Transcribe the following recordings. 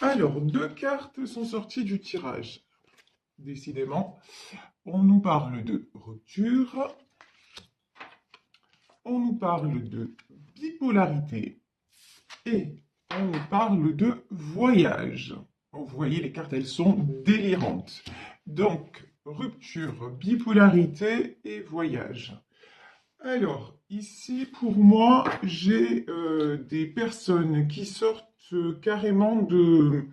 Alors, deux cartes sont sorties du tirage. Décidément, on nous parle de rupture, on nous parle de bipolarité et on nous parle de voyage. Vous voyez, les cartes, elles sont délirantes. Donc, rupture, bipolarité et voyage. Alors, ici, pour moi, j'ai des personnes qui sortent carrément de...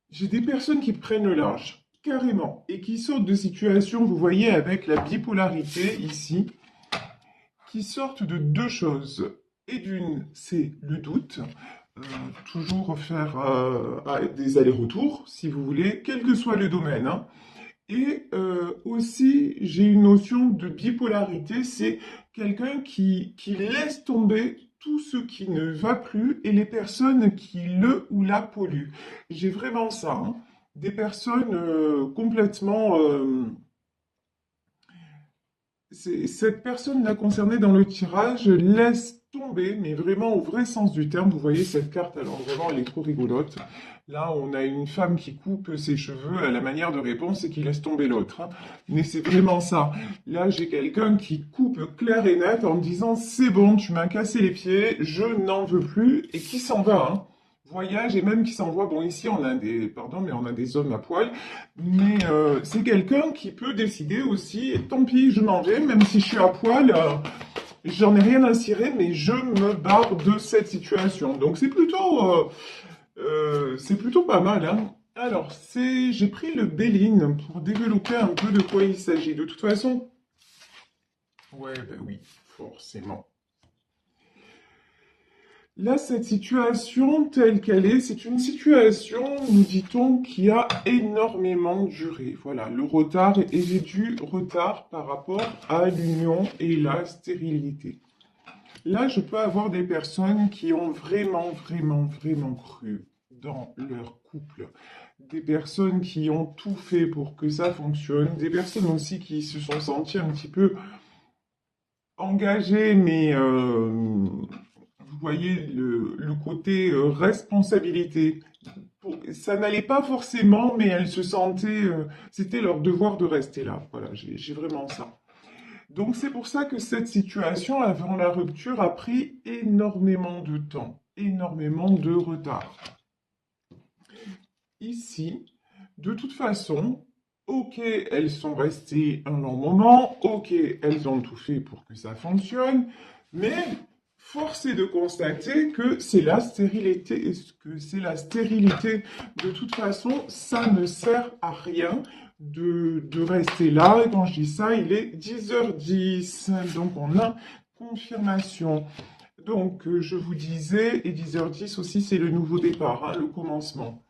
J'ai des personnes qui prennent le large, carrément, et qui sortent de situations, vous voyez, avec la bipolarité ici, qui sortent de deux choses. Et d'une, c'est le doute, euh, toujours faire des allers-retours, si vous voulez, quel que soit le domaine, hein. Et aussi, j'ai une notion de bipolarité, c'est quelqu'un qui laisse tomber tout ce qui ne va plus et les personnes qui le ou la polluent. J'ai vraiment ça, hein. Des personnes complètement... cette personne-là concernée dans le tirage laisse tomber, mais vraiment au vrai sens du terme. Vous voyez cette carte, alors vraiment, elle est trop rigolote. Là, on a une femme qui coupe ses cheveux à la manière de réponse et qui laisse tomber l'autre, hein. Mais c'est vraiment ça. Là, j'ai quelqu'un qui coupe clair et net en me disant, c'est bon, tu m'as cassé les pieds, je n'en veux plus, et qui s'en va, hein. Voyage et même qui s'envoie. Bon, ici, on a des, pardon, mais on a des hommes à poil. Mais c'est quelqu'un qui peut décider aussi, tant pis, je m'en vais, même si je suis à poil, j'en ai rien à cirer, mais je me barre de cette situation. Donc c'est plutôt pas mal, hein. Alors, j'ai pris le Béline pour développer un peu de quoi il s'agit. De toute façon, ouais, ben oui, forcément. Là, cette situation telle qu'elle est, c'est une situation, nous dit-on, qui a énormément duré. Voilà, le retard est du retard par rapport à l'union et la stérilité. Là, je peux avoir des personnes qui ont vraiment, vraiment, vraiment cru dans leur couple. Des personnes qui ont tout fait pour que ça fonctionne. Des personnes aussi qui se sont senties un petit peu engagées, mais vous voyez le côté responsabilité. Ça n'allait pas forcément, mais elles se sentaient, c'était leur devoir de rester là. Voilà, j'ai vraiment ça. Donc c'est pour ça que cette situation avant la rupture a pris énormément de temps, énormément de retard. Ici, de toute façon, ok, elles sont restées un long moment, ok, elles ont tout fait pour que ça fonctionne, mais force est de constater que c'est la stérilité, que c'est la stérilité. De toute façon, ça ne sert à rien de rester là. Et quand je dis ça, il est 10h10, donc on a confirmation. Donc, je vous disais, et 10h10 aussi, c'est le nouveau départ, hein, le commencement.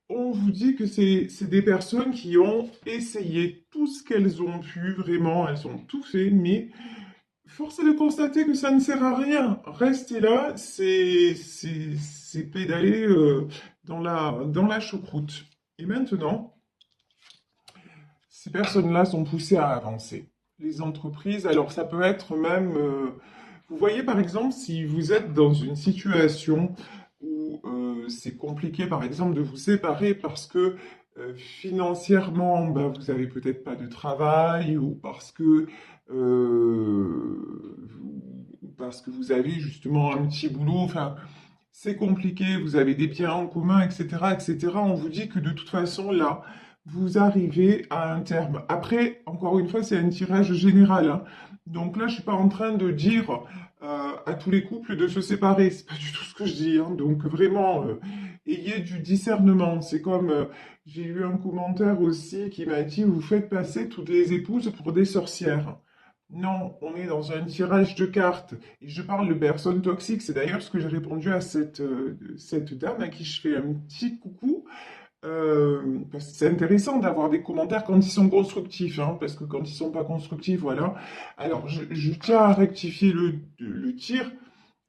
On vous dit que c'est des personnes qui ont essayé tout ce qu'elles ont pu, vraiment, elles ont tout fait, mais force est de constater que ça ne sert à rien. Rester là, c'est pédaler dans la choucroute. Et maintenant, ces personnes-là sont poussées à avancer. Les entreprises, alors ça peut être même... vous voyez par exemple, si vous êtes dans une situation où c'est compliqué par exemple de vous séparer parce que financièrement, ben, vous avez peut-être pas de travail ou parce que vous avez justement un petit boulot, enfin, c'est compliqué, vous avez des biens en commun, etc., etc. On vous dit que de toute façon, là, vous arrivez à un terme. Après, encore une fois, c'est un tirage général, hein. Donc là, je suis pas en train de dire à tous les couples de se séparer. C'est pas du tout ce que je dis, hein. Donc vraiment, ayez du discernement. C'est comme j'ai eu un commentaire aussi qui m'a dit, vous faites passer toutes les épouses pour des sorcières. Non, on est dans un tirage de cartes. Et je parle de personnes toxiques. C'est d'ailleurs ce que j'ai répondu à cette dame à qui je fais un petit coucou. Parce que c'est intéressant d'avoir des commentaires quand ils sont constructifs, hein, parce que quand ils sont pas constructifs, voilà. Alors, je tiens à rectifier le tir.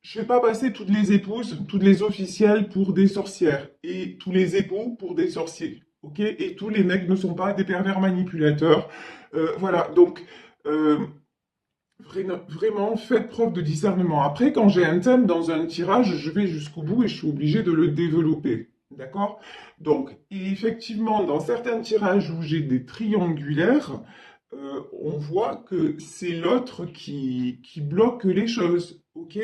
Je fais pas passer toutes les épouses, toutes les officielles pour des sorcières, et tous les époux pour des sorciers, ok? Et tous les mecs ne sont pas des pervers manipulateurs. Voilà, donc... euh, Vraiment, faites preuve de discernement. Après, quand j'ai un thème dans un tirage, je vais jusqu'au bout et je suis obligé de le développer. D'accord? Donc, et effectivement, dans certains tirages où j'ai des triangulaires, on voit que c'est l'autre qui bloque les choses. OK?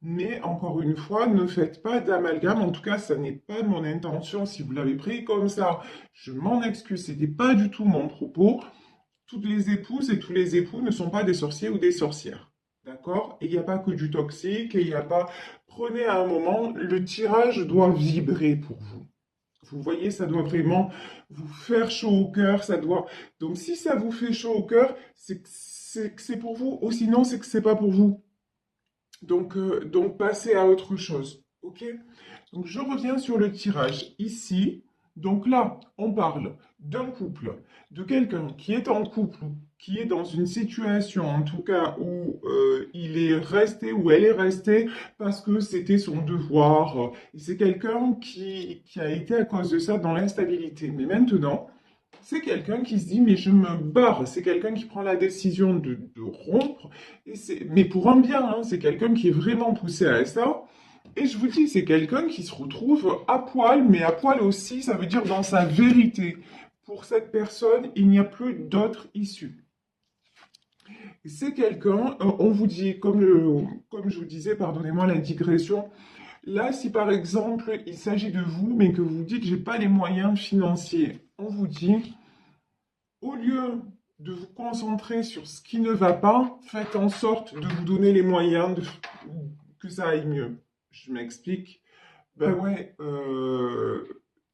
Mais encore une fois, ne faites pas d'amalgame. En tout cas, ça n'est pas mon intention. Si vous l'avez pris comme ça, je m'en excuse. Ce n'était pas du tout mon propos. Toutes les épouses et tous les époux ne sont pas des sorciers ou des sorcières. D'accord? Et il n'y a pas que du toxique, et il n'y a pas. Prenez à un moment, le tirage doit vibrer pour vous. Vous voyez, ça doit vraiment vous faire chaud au cœur, ça doit. Donc si ça vous fait chaud au cœur, c'est que c'est pour vous, ou sinon c'est que c'est pas pour vous. Donc passez à autre chose. Ok? Donc je reviens sur le tirage ici. Donc là, on parle d'un couple, de quelqu'un qui est en couple, qui est dans une situation, en tout cas, où il est resté, ou elle est restée, parce que c'était son devoir. Et c'est quelqu'un qui a été à cause de ça dans l'instabilité. Mais maintenant, c'est quelqu'un qui se dit, mais je me barre. C'est quelqu'un qui prend la décision de rompre. Mais pour un bien, hein, c'est quelqu'un qui est vraiment poussé à ça. Et je vous dis, c'est quelqu'un qui se retrouve à poil, mais à poil aussi, ça veut dire dans sa vérité. Pour cette personne, il n'y a plus d'autre issue. C'est quelqu'un, on vous dit, comme je vous disais, pardonnez-moi la digression, là, si par exemple, il s'agit de vous, mais que vous dites, j'ai pas les moyens financiers, on vous dit, au lieu de vous concentrer sur ce qui ne va pas, faites en sorte de vous donner les moyens que ça aille mieux. Je m'explique. Ben ouais,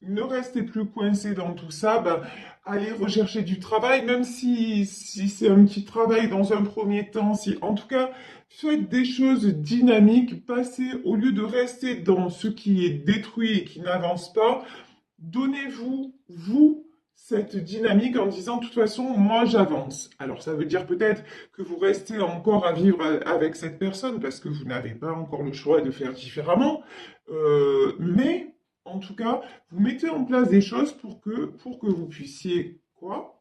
ne restez plus coincé dans tout ça. Ben, allez rechercher du travail, même si c'est un petit travail dans un premier temps. Si, en tout cas, faites des choses dynamiques. Passez, au lieu de rester dans ce qui est détruit et qui n'avance pas, donnez-vous, vous, cette dynamique en disant, de toute façon, moi, j'avance. Alors, ça veut dire peut-être que vous restez encore à vivre avec cette personne parce que vous n'avez pas encore le choix de faire différemment. Mais, en tout cas, vous mettez en place des choses pour que vous puissiez, quoi?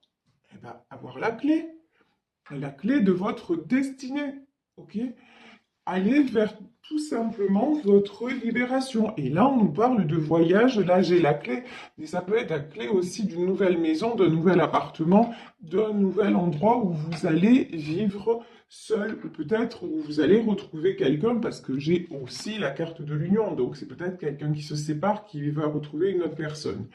Eh ben, avoir la clé de votre destinée. OK? Aller vers tout simplement votre libération. Et là, on nous parle de voyage, là j'ai la clé, mais ça peut être la clé aussi d'une nouvelle maison, d'un nouvel appartement, d'un nouvel endroit où vous allez vivre seul, ou peut-être où vous allez retrouver quelqu'un, parce que j'ai aussi la carte de l'union, donc c'est peut-être quelqu'un qui se sépare, qui va retrouver une autre personne.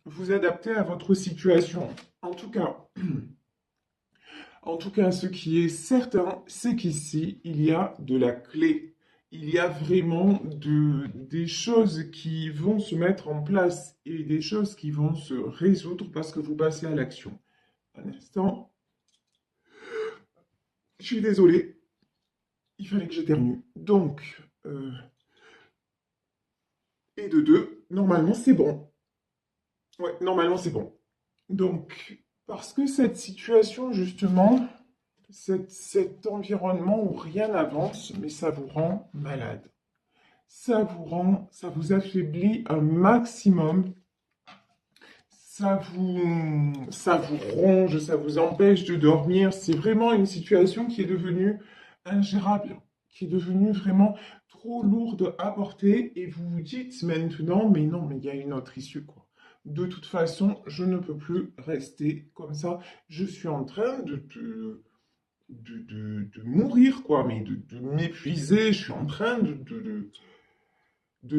Vous adaptez à votre situation. En tout cas, ce qui est certain, c'est qu'ici, il y a de la clé. Il y a vraiment des choses qui vont se mettre en place et des choses qui vont se résoudre parce que vous passez à l'action. Un instant, je suis désolé, il fallait que j'éternue. Donc, et de deux, normalement c'est bon. Ouais, normalement c'est bon. Donc, parce que cette situation, justement, cet environnement où rien n'avance, mais ça vous rend malade. Ça vous affaiblit un maximum. Ça vous ronge, ça vous empêche de dormir. C'est vraiment une situation qui est devenue ingérable, qui est devenue vraiment trop lourde à porter. Et vous vous dites maintenant, mais non, mais il y a une autre issue, quoi. De toute façon, je ne peux plus rester comme ça. Je suis en train de mourir, quoi, mais de m'épuiser. Je suis en train de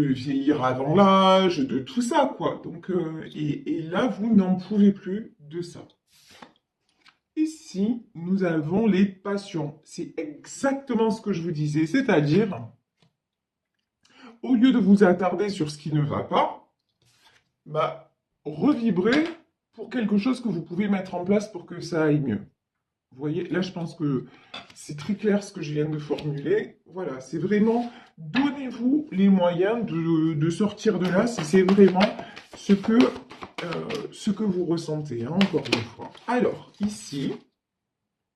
vieillir avant l'âge, de tout ça, quoi. Donc, et là, vous n'en pouvez plus de ça. Ici, nous avons les passions. C'est exactement ce que je vous disais, c'est-à-dire, au lieu de vous attarder sur ce qui ne va pas, bah, revibrez pour quelque chose que vous pouvez mettre en place pour que ça aille mieux. Vous voyez, là, je pense que c'est très clair ce que je viens de formuler. Voilà, c'est vraiment, donnez-vous les moyens de sortir de là si c'est vraiment ce que vous ressentez, hein, encore une fois. Alors, ici,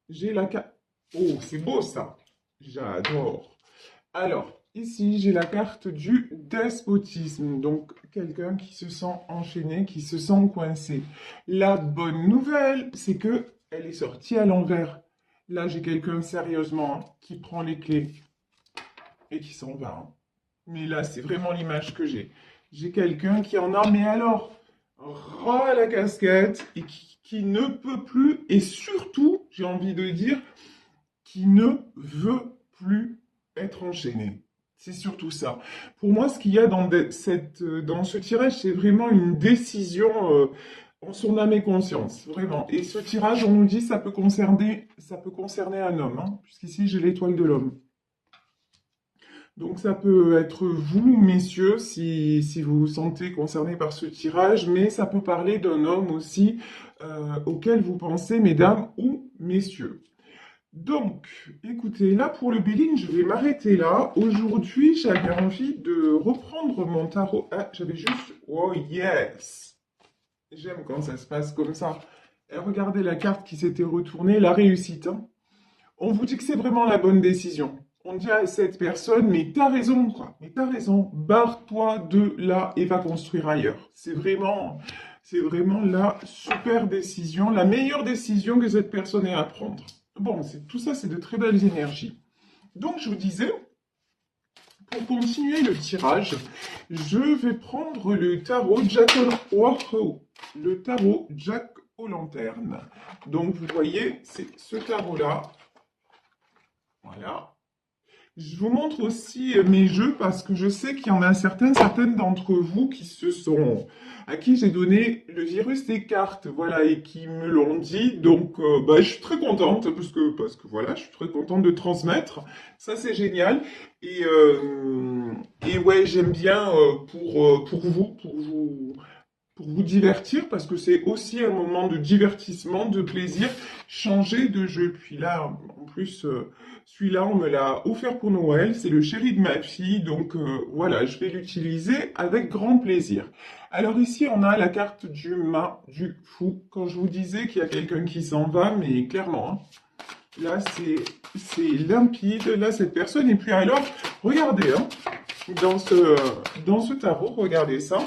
j'ai la carte. Oh, c'est beau ça. J'adore. Alors, ici, j'ai la carte du despotisme. Donc, quelqu'un qui se sent enchaîné, qui se sent coincé. La bonne nouvelle, c'est que elle est sortie à l'envers. Là, j'ai quelqu'un sérieusement, hein, qui prend les clés et qui s'en va, hein. Mais là, c'est vraiment l'image que j'ai. J'ai quelqu'un qui en a, mais alors, ras la casquette et qui ne peut plus, et surtout, j'ai envie de dire, qui ne veut plus être enchaîné. C'est surtout ça. Pour moi, ce qu'il y a dans ce tirage, c'est vraiment une décision en son âme et conscience, vraiment. Et ce tirage, on nous dit, ça peut concerner un homme, hein, puisqu'ici j'ai l'étoile de l'homme. Donc ça peut être vous, messieurs, si vous vous sentez concerné par ce tirage, mais ça peut parler d'un homme aussi auquel vous pensez, mesdames ou messieurs. Donc, écoutez, là pour le billing, je vais m'arrêter là. Aujourd'hui, j'avais envie de reprendre mon tarot. Ah, j'avais juste... Oh yes! J'aime quand ça se passe comme ça. Et regardez la carte qui s'était retournée, la réussite, hein. On vous dit que c'est vraiment la bonne décision. On dit à cette personne, mais t'as raison, quoi. Mais t'as raison. Barre-toi de là et va construire ailleurs. C'est vraiment la super décision, la meilleure décision que cette personne ait à prendre. Bon, tout ça, c'est de très belles énergies. Donc, je vous disais, pour continuer le tirage, je vais prendre le tarot Jack le tarot Jack aux lanternes. Donc, vous voyez, c'est ce tarot-là. Voilà. Je vous montre aussi mes jeux parce que je sais qu'il y en a certaines d'entre vous à qui j'ai donné le virus des cartes, voilà, et qui me l'ont dit. Donc, je suis très contente parce que voilà, je suis très contente de transmettre. Ça, c'est génial. Et ouais, j'aime bien pour vous divertir, parce que c'est aussi un moment de divertissement, de plaisir, changer de jeu. Puis là, en plus, celui-là, on me l'a offert pour Noël, c'est le chéri de ma fille, donc voilà, je vais l'utiliser avec grand plaisir. Alors ici, on a la carte du mât, du fou, quand je vous disais qu'il y a quelqu'un qui s'en va, mais clairement, hein. Là, c'est limpide, là, cette personne n'est plus. Alors, regardez, hein, dans ce tarot, regardez ça.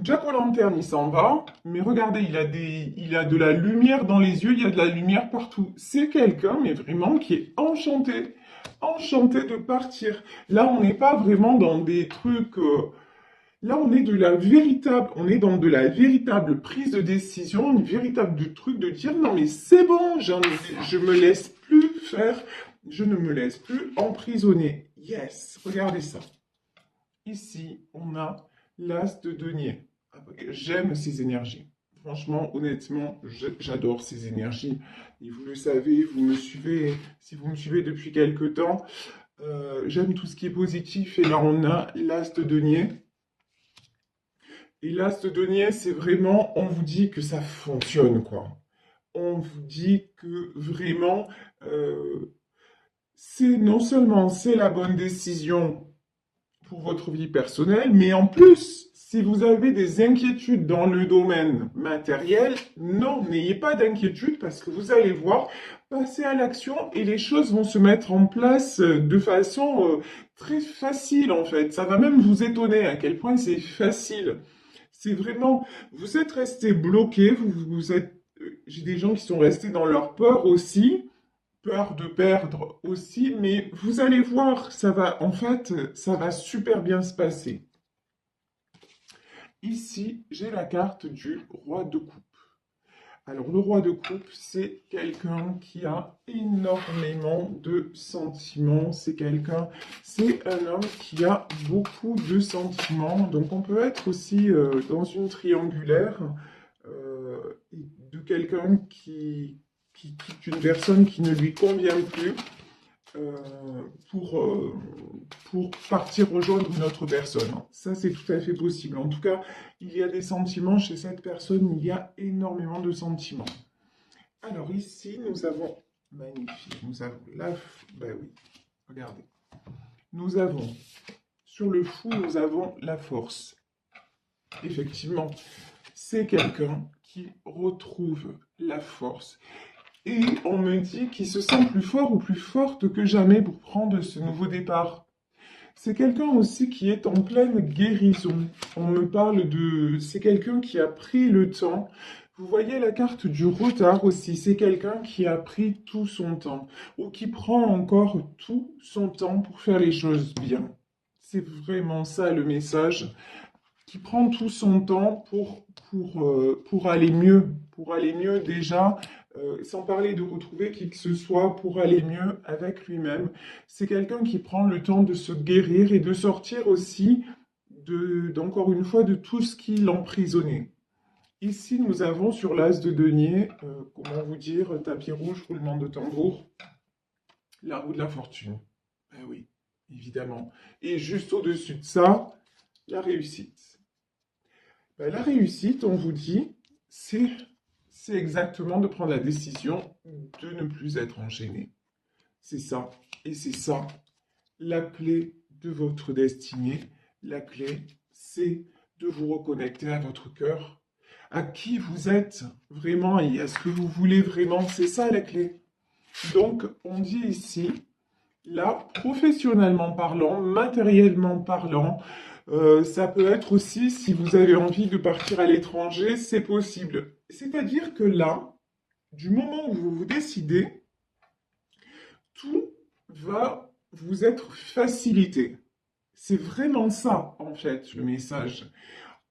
Jack O'Lantern, il s'en va, mais regardez, il a de la lumière dans les yeux, il y a de la lumière partout. C'est quelqu'un, mais vraiment, qui est enchanté, enchanté de partir. Là, on n'est pas vraiment dans des trucs... là, on est on est dans de la véritable prise de décision, une véritable truc de dire, non, mais c'est bon, je me laisse plus faire, je ne me laisse plus emprisonner. Yes, regardez ça. Ici, on a l'as de denier. J'aime ces énergies. Franchement, honnêtement, j'adore ces énergies. Et vous le savez, si vous me suivez depuis quelque temps, j'aime tout ce qui est positif. Et là, on a l'as de denier. Et l'as de denier, c'est vraiment, on vous dit que ça fonctionne, quoi. On vous dit que vraiment, non seulement c'est la bonne décision pour votre vie personnelle, mais en plus, si vous avez des inquiétudes dans le domaine matériel, non, n'ayez pas d'inquiétude parce que vous allez voir, passer à l'action et les choses vont se mettre en place de façon très facile en fait. Ça va même vous étonner à quel point c'est facile. C'est vraiment, vous êtes resté bloqué, j'ai des gens qui sont restés dans leur peur aussi, peur de perdre aussi, mais vous allez voir, en fait, ça va super bien se passer. Ici, j'ai la carte du roi de coupe. Alors, le roi de coupe, c'est quelqu'un qui a énormément de sentiments. C'est un homme qui a beaucoup de sentiments. Donc, on peut être aussi dans une triangulaire de quelqu'un qui quitte une personne qui ne lui convient plus pour partir rejoindre une autre personne. Ça, c'est tout à fait possible. En tout cas, il y a des sentiments chez cette personne, il y a énormément de sentiments. Alors ici, nous avons, magnifique, nous avons ben oui, regardez. Nous avons, sur le fou, nous avons la force. Effectivement, c'est quelqu'un qui retrouve la force. Et on me dit qu'il se sent plus fort ou plus forte que jamais pour prendre ce nouveau départ. C'est quelqu'un aussi qui est en pleine guérison. On me parle c'est quelqu'un qui a pris le temps. Vous voyez la carte du retard aussi. C'est quelqu'un qui a pris tout son temps ou qui prend encore tout son temps pour faire les choses bien. C'est vraiment ça le message, qui prend tout son temps pour aller mieux. Pour aller mieux déjà, sans parler de retrouver qui que ce soit, pour aller mieux avec lui-même. C'est quelqu'un qui prend le temps de se guérir et de sortir aussi, d'encore une fois, de tout ce qui l'emprisonnait. Ici, nous avons sur l'as de denier, comment vous dire, tapis rouge, roulement de tambour, la roue de la fortune. Ben oui, évidemment. Et juste au-dessus de ça, la réussite. Ben, la réussite, on vous dit, c'est exactement de prendre la décision de ne plus être enchaîné. C'est ça. Et c'est ça, la clé de votre destinée. La clé, c'est de vous reconnecter à votre cœur, à qui vous êtes vraiment et à ce que vous voulez vraiment. C'est ça la clé. Donc, on dit ici, là, professionnellement parlant, matériellement parlant, ça peut être aussi, si vous avez envie de partir à l'étranger, c'est possible. C'est-à-dire que là, du moment où vous vous décidez, tout va vous être facilité. C'est vraiment ça, en fait, le message.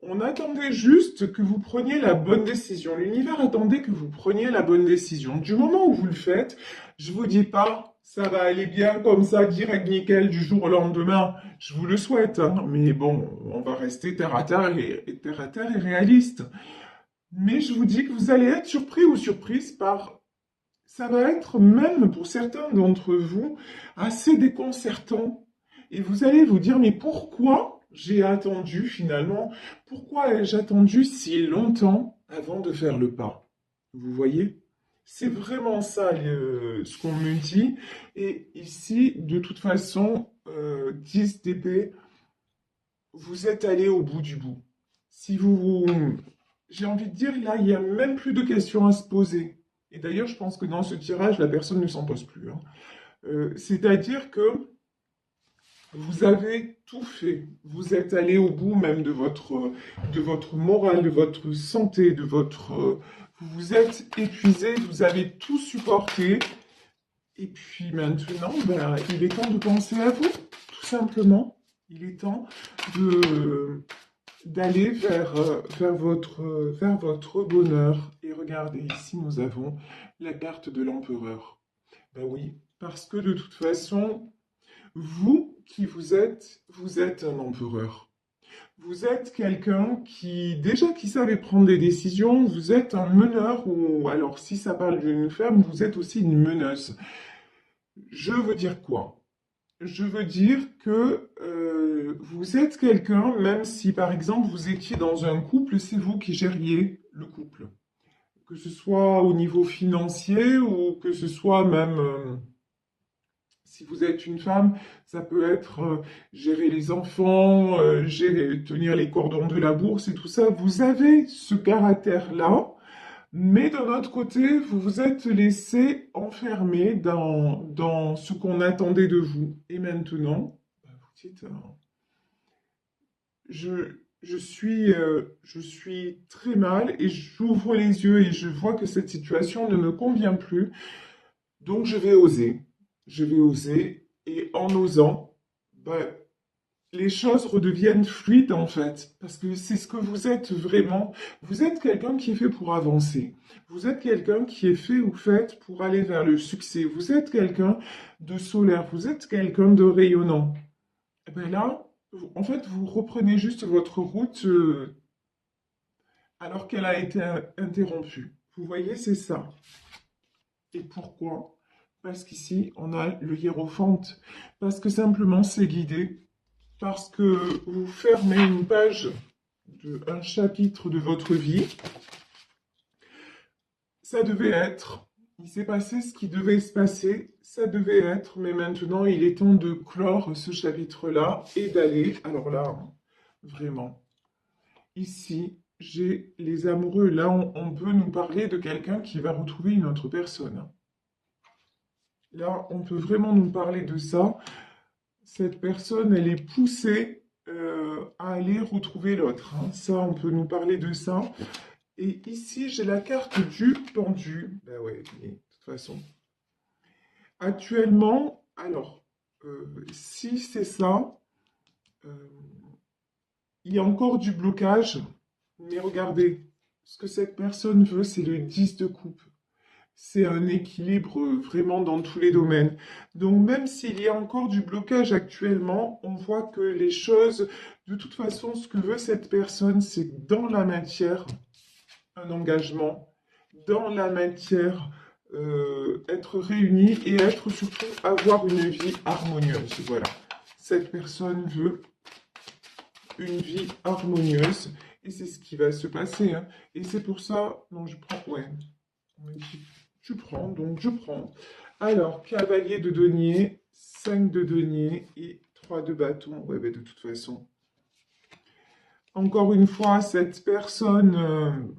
On attendait juste que vous preniez la bonne décision. L'univers attendait que vous preniez la bonne décision. Du moment où vous le faites, je vous dis pas, ça va aller bien comme ça, direct nickel, du jour au lendemain. Je vous le souhaite, hein. Mais bon, on va rester terre à terre et réaliste. Mais je vous dis que vous allez être surpris ou surprise par... Ça va être, même pour certains d'entre vous, assez déconcertant. Et vous allez vous dire, mais pourquoi j'ai attendu finalement? Pourquoi ai-je attendu si longtemps avant de faire le pas? Vous voyez? C'est vraiment ça ce qu'on me dit. Et ici, de toute façon, 10 DP, vous êtes allé au bout du bout. Si vous... J'ai envie de dire, là, il n'y a même plus de questions à se poser. Et d'ailleurs, je pense que dans ce tirage, la personne ne s'en pose plus, hein. C'est-à-dire que vous avez tout fait. Vous êtes allé au bout même de votre morale, de votre santé, de votre... vous vous êtes épuisé, vous avez tout supporté. Et puis maintenant, ben, il est temps de penser à vous, tout simplement. Il est temps de d'aller vers votre bonheur. Et regardez, ici, nous avons la carte de l'empereur. Ben oui, parce que de toute façon, vous qui vous êtes un empereur. Vous êtes quelqu'un qui, déjà, qui savait prendre des décisions. Vous êtes un meneur ou, alors, si ça parle d'une femme, vous êtes aussi une meneuse. Je veux dire quoi? Je veux dire que vous êtes quelqu'un, même si par exemple vous étiez dans un couple, c'est vous qui gériez le couple. Que ce soit au niveau financier ou que ce soit même, si vous êtes une femme, ça peut être gérer les enfants, tenir les cordons de la bourse et tout ça. Vous avez ce caractère-là. Mais d'un autre côté, vous vous êtes laissé enfermer dans ce qu'on attendait de vous. Et maintenant, bah, vous dites, je suis très mal et j'ouvre les yeux et je vois que cette situation ne me convient plus. Donc je vais oser. Je vais oser. Et en osant, bah, les choses redeviennent fluides en fait, parce que c'est ce que vous êtes vraiment. Vous êtes quelqu'un qui est fait pour avancer. Vous êtes quelqu'un qui est fait ou faite pour aller vers le succès. Vous êtes quelqu'un de solaire. Vous êtes quelqu'un de rayonnant. Et bien là, en fait, vous reprenez juste votre route alors qu'elle a été interrompue. Vous voyez, c'est ça. Et pourquoi? Parce qu'ici, on a le hiérophante. Parce que simplement, c'est guidé. Parce que vous fermez une page un chapitre de votre vie. Ça devait être, il s'est passé ce qui devait se passer, ça devait être, mais maintenant il est temps de clore ce chapitre-là et d'aller, alors là, vraiment, ici, j'ai les amoureux, là on peut nous parler de quelqu'un qui va retrouver une autre personne. Là, on peut vraiment nous parler de ça. Cette personne, elle est poussée à aller retrouver l'autre, hein. Ça, on peut nous parler de ça. Et ici, j'ai la carte du pendu. Ben ouais, mais de toute façon. Actuellement, alors, si c'est ça, euh, il y a encore du blocage, mais regardez, ce que cette personne veut, c'est le 10 de coupe. C'est un équilibre vraiment dans tous les domaines. Donc même s'il y a encore du blocage actuellement, on voit que les choses, de toute façon, ce que veut cette personne, c'est dans la matière, un engagement, dans la matière, être réunis et être surtout avoir une vie harmonieuse. Voilà. Cette personne veut une vie harmonieuse et c'est ce qui va se passer, hein. Et c'est pour ça, non, je prends, ouais, on m'a dit, je prends, donc je prends. Alors, cavalier de denier, 5 de denier et 3 de bâton. Ouais, ben de toute façon, encore une fois, cette personne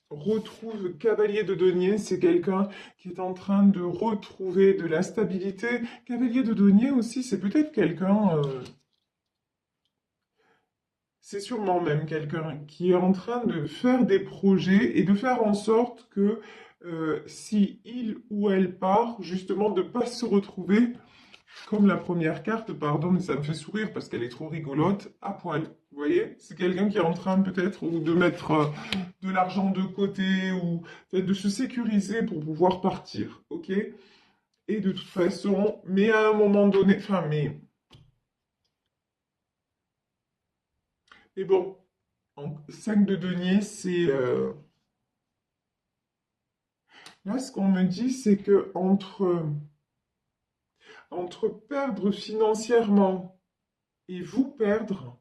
retrouve cavalier de denier, c'est quelqu'un qui est en train de retrouver de la stabilité. Cavalier de denier aussi, c'est peut-être quelqu'un, c'est sûrement même quelqu'un qui est en train de faire des projets et de faire en sorte que si il ou elle part, justement, de ne pas se retrouver comme la première carte, pardon, mais ça me fait sourire parce qu'elle est trop rigolote, à poil. Vous voyez? C'est quelqu'un qui est en train peut-être ou de mettre de l'argent de côté ou en fait, de se sécuriser pour pouvoir partir, ok? Et de toute façon, mais à un moment donné, enfin, mais bon, 5 de denier, c'est... là, ce qu'on me dit, c'est que entre perdre financièrement et vous perdre,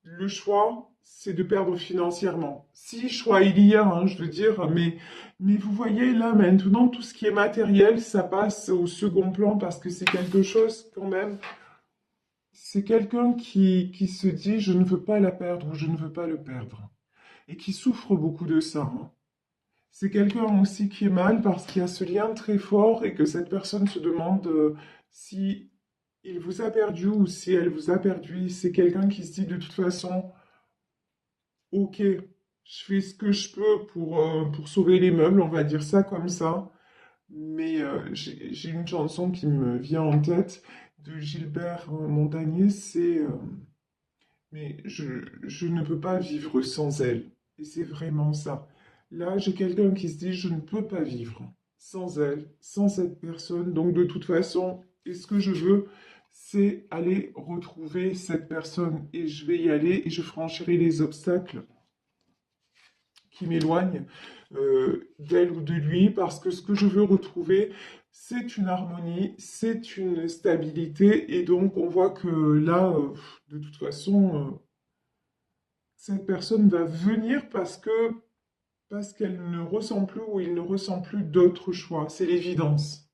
le choix, c'est de perdre financièrement. Si choix il y a, hein, je veux dire, mais vous voyez là maintenant, tout ce qui est matériel, ça passe au second plan parce que c'est quelque chose quand même, c'est quelqu'un qui se dit je ne veux pas la perdre ou je ne veux pas le perdre et qui souffre beaucoup de ça, hein. C'est quelqu'un aussi qui est mal parce qu'il y a ce lien très fort et que cette personne se demande si il vous a perdu ou si elle vous a perdu. C'est quelqu'un qui se dit de toute façon, ok, je fais ce que je peux pour sauver les meubles, on va dire ça comme ça. Mais j'ai une chanson qui me vient en tête de Gilbert Montagnier, c'est mais je ne peux pas vivre sans elle. Et c'est vraiment ça. Là, j'ai quelqu'un qui se dit, je ne peux pas vivre sans elle, sans cette personne. Donc, de toute façon, et ce que je veux, c'est aller retrouver cette personne. Et je vais y aller et je franchirai les obstacles qui m'éloignent d'elle ou de lui, parce que ce que je veux retrouver, c'est une harmonie, c'est une stabilité. Et donc, on voit que là, de toute façon... cette personne va venir parce qu'elle ne ressent plus ou il ne ressent plus d'autre choix. C'est l'évidence.